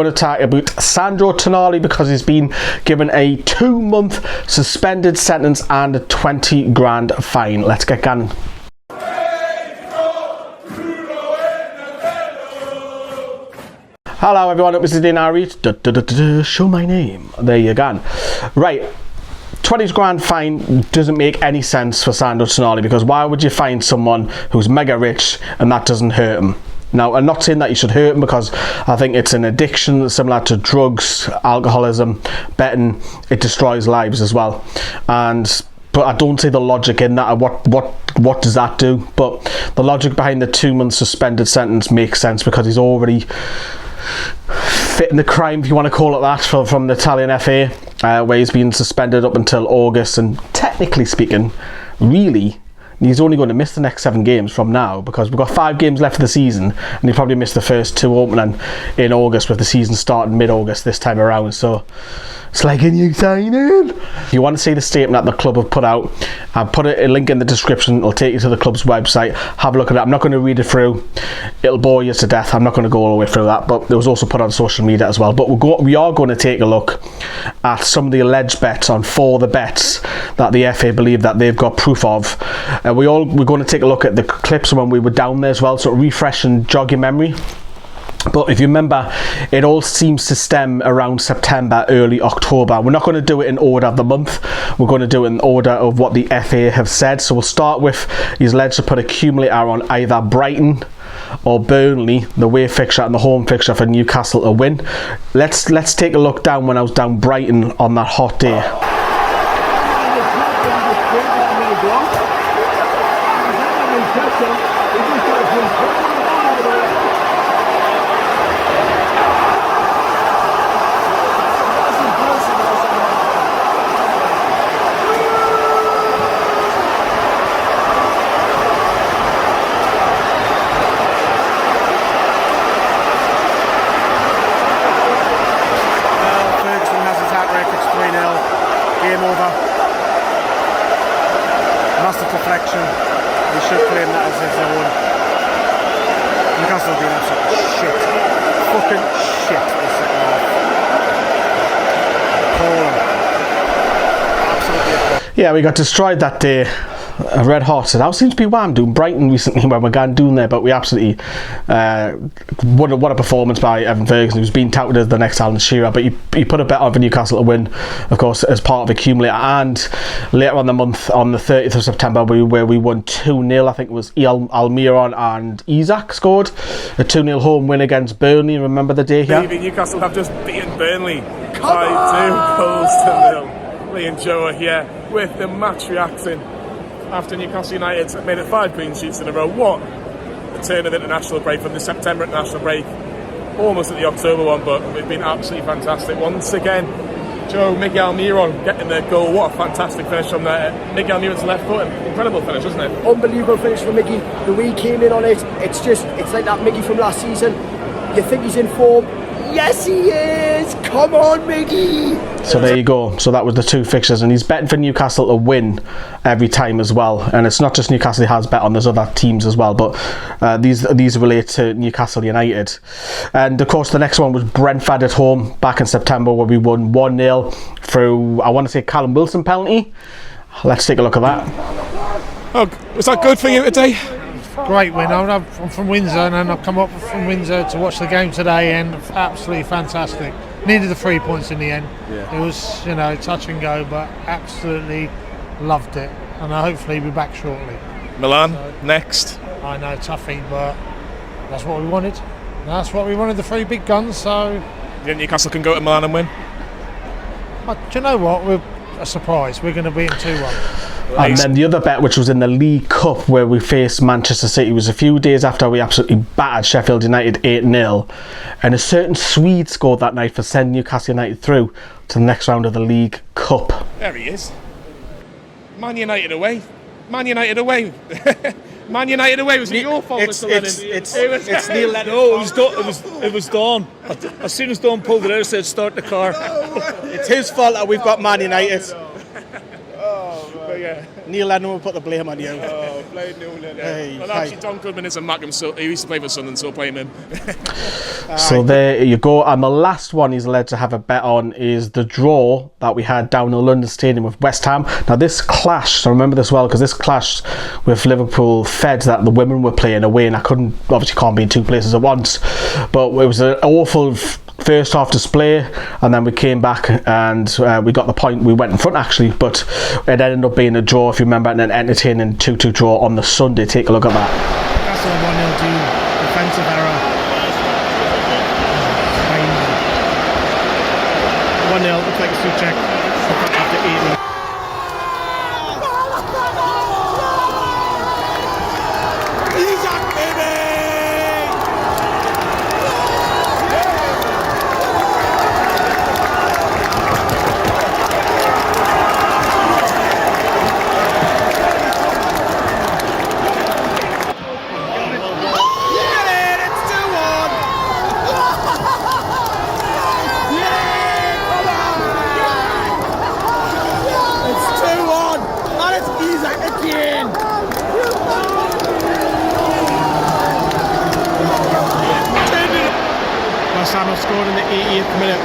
To talk about Sandro Tonali because he's been given a 2-month suspended sentence and a 20 grand fine. Let's get going. Hello everyone, it was Dinari. Show my name. There you go. Right. 20 grand fine doesn't make any sense for Sandro Tonali, because why would you fine someone who's mega rich and that doesn't hurt him? Now, I'm not saying that you should hurt him, because I think it's an addiction similar to drugs, alcoholism, betting. It destroys lives as well. But I don't see the logic in that. What does that do? But the logic behind the 2-month suspended sentence makes sense, because he's already fitting the crime, if you want to call it that, from the Italian FA, where he's been suspended up until August, and technically speaking, really, he's only going to miss the next 7 games from now, because we've got 5 games left of the season, and he probably missed the first 2 opening in August, with the season starting mid-August this time around. So it's like a new signing. If you want to see the statement that the club have put out, I'll put a link in the description. It'll take you to the club's website. Have a look at it. I'm not going to read it through. It'll bore you to death. I'm not going to go all the way through that, but it was also put on social media as well. But we are going to take a look at some of the alleged bets on 4 of the bets that the FA believe that they've got proof of. We're going to take a look at the clips when we were down there as well, so refresh and jog your memory. But if you remember, it all seems to stem around September, early October. We're not going to do it in order of the month. We're going to do it in order of what the FA have said. So we'll start with, he's alleged to put accumulator on either Brighton or Burnley, the away fixture, and the home fixture for Newcastle to win. Let's take a look down when I was down Brighton on that hot day. Game over. Massive deflection. We should claim that as his own. Newcastle being absolute shit. Fucking shit this second half. Appalling. Absolutely. Yeah, we got destroyed that day. Red hot. And that seems to be what I'm doing Brighton recently when we're going down there, but we absolutely what a performance by Evan Ferguson, who's been touted as the next Alan Shearer. But he put a bet on for Newcastle to win, of course, as part of accumulator. And later on the month, on the 30th of September, where we won 2-0. I think it was Almiron and Isak scored a 2-0 home win against Burnley. Remember the day here? Newcastle have just beaten Burnley by 2 goals to 0. Lee and Joe are here with the match reacting after Newcastle United made it 5 clean sheets in a row. What a turn of international break from the September international break, almost at the October one, but it's been absolutely fantastic. Once again, Joe, Miguel Almiron getting the goal. What a fantastic finish from there. Miguel Almiron's left foot, incredible finish, wasn't it? Unbelievable finish from Miggy. The way he came in on it, it's like that Miggy from last season. You think he's in form? Yes, he is! Come on, Miggy! So there you go. So that was the 2 fixtures, and he's betting for Newcastle to win every time as well. And it's not just Newcastle he has bet on, there's other teams as well, but these relate to Newcastle United. And of course the next one was Brentford at home back in September, where we won 1-0 through, I want to say, Callum Wilson penalty. Let's take a look at that. Oh, was that good for you today? Great win. I'm from Windsor, and I've come up from Windsor to watch the game today, and absolutely fantastic. Needed the 3 points in the end. Yeah. It was, touch and go, but absolutely loved it, and hopefully be back shortly. Milan next. I know, toughie, but that's what we wanted. That's what we wanted, the 3 big guns. So You think Newcastle can go to Milan and win? Do you know what? We're a surprise. We're going to beat them 2-1. And then the other bet, which was in the League Cup, where we faced Manchester City, was a few days after we absolutely battered Sheffield United 8-0, and a certain Swede scored that night for sending Newcastle United through to the next round of the League Cup. There he is. Man United away. Man United away. Man United away. Was it your fault? It's Neil Lennon. No, it was Dawn. As soon as Dawn pulled it out, I said start the car. It's his fault that we've got Man United. But yeah, Neil Lennon will put the blame on you. Oh, blame Neil Lennon. Hey, Well, actually, Don Goodman is a Mackham, so he used to play for Sunderland, so blame him. So there you go. And the last one he's led to have a bet on is the draw that we had down in London Stadium with West Ham. Now this clashed, I remember this well, because this clashed with Liverpool Feds that the women were playing away, and I obviously can't be in two places at once. But it was an awful first half display, and then we came back and we got the point. We went in front actually, but it ended up being a draw, if you remember, and an entertaining 2-2 draw on the Sunday. Take a look at that. That's a 1-0 due defensive error. 1-0, looks like a suit check. After 8. Sandro scored in the 88th minute.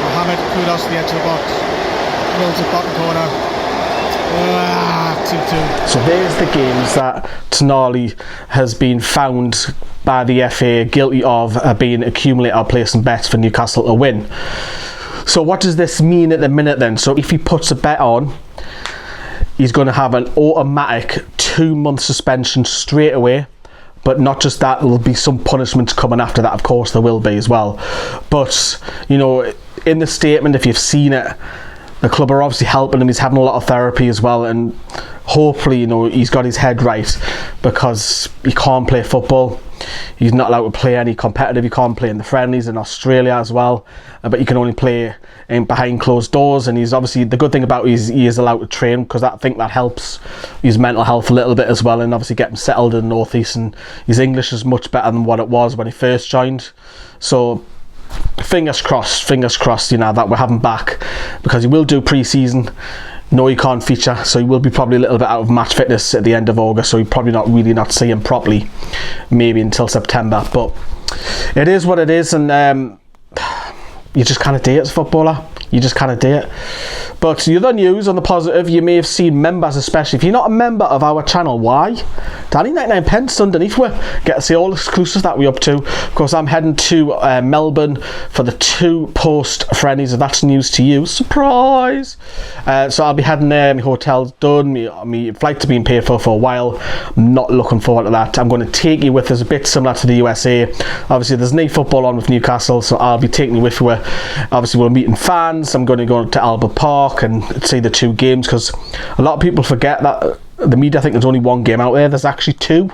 Mohamed kudos to the edge of the box. Rolls it bottom corner. 2-2. So there's the games that Tonali has been found by the FA guilty of being accumulator placing bets for Newcastle to win. So what does this mean at the minute then? So if he puts a bet on, he's going to have an automatic 2-month suspension straight away. But not just that, there'll be some punishments coming after that, of course there will be as well. But, you know, in the statement, if you've seen it, the club are obviously helping him. He's having a lot of therapy as well, and hopefully, you know, he's got his head right, because he can't play football. He's not allowed to play any competitive. He can't play in the friendlies in Australia as well, but he can only play in behind closed doors. And he's obviously, the good thing about it is he is allowed to train, because I think that helps his mental health a little bit as well, and obviously getting settled in the North East. And his English is much better than what it was when he first joined. So fingers crossed, you know, that we're having back, because he will do pre-season. No, he can't feature, so he will be probably a little bit out of match fitness at the end of August, so you probably not see him properly maybe until September. But it is what it is, and you just kind of do it as a footballer. You just kind of do it. But the other news on the positive, you may have seen members, especially if you're not a member of our channel, why? Danny 99pence underneath, we get to see all exclusives that we're up to. Of course, I'm heading to Melbourne for the 2 post-friendlies, if that's news to you. Surprise! So I'll be heading there. My hotel's done. My flights are being paid for a while. I'm not looking forward to that. I'm going to take you with us, a bit similar to the USA. Obviously, there's no football on with Newcastle, so I'll be taking you with me. Obviously, we're meeting fans. I'm going to go to Albert Park and see the 2 games, because a lot of people forget that the media think there's only 1 game out there. There's actually 2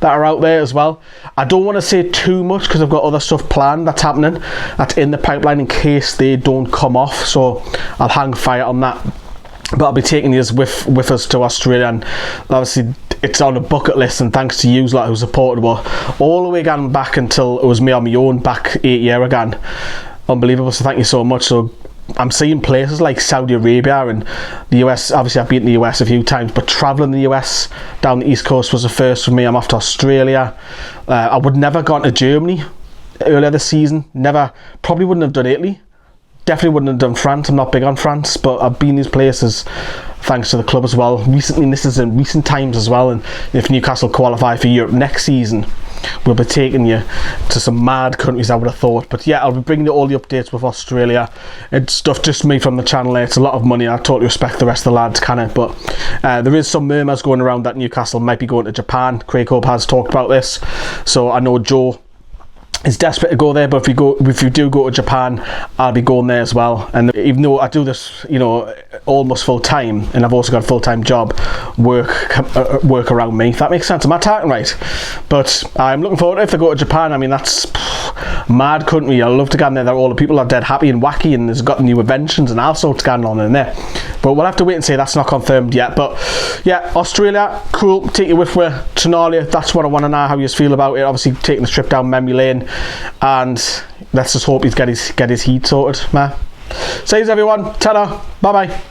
that are out there as well. I don't want to say too much, because I've got other stuff planned that's happening, that's in the pipeline, in case they don't come off, so I'll hang fire on that. But I'll be taking you with us to Australia, and obviously it's on a bucket list, and thanks to you lot who supported us all the way again back until it was me on my own back 8 years again. Unbelievable, so thank you so much. So I'm seeing places like Saudi Arabia and the US. Obviously I've been to the US a few times, but travelling the US down the East Coast was the first for me. I'm off to Australia. I would never gone to Germany earlier this season. Never, probably wouldn't have done Italy. Definitely wouldn't have done France. I'm not big on France, but I've been these places thanks to the club as well. Recently, and this is in recent times as well, and if Newcastle qualify for Europe next season, we'll be taking you to some mad countries, I would have thought. But yeah, I'll be bringing you all the updates with Australia. It's stuff just me from the channel there. It's a lot of money. I totally respect the rest of the lads, can it? But there is some murmurs going around that Newcastle might be going to Japan. Craig Hope has talked about this, so I know Joe is desperate to go there, but if you do go to Japan, I'll be going there as well. And even though I do this, you know, almost full time, and I've also got a full-time job, work around me, if that makes sense. Am I talking right? But I'm looking forward to it. If I go to Japan, I mean, that's mad country. I love to go in there. All the people are dead happy and wacky, and there's got new inventions and all sorts going on in there. But we'll have to wait and see. That's not confirmed yet. But yeah, Australia, cool. Take you with me. Tonali, that's what I want to know, how you feel about it. Obviously taking the trip down memory lane, and let's just hope he's get his heat sorted, man. Says everyone, ta-da, bye bye.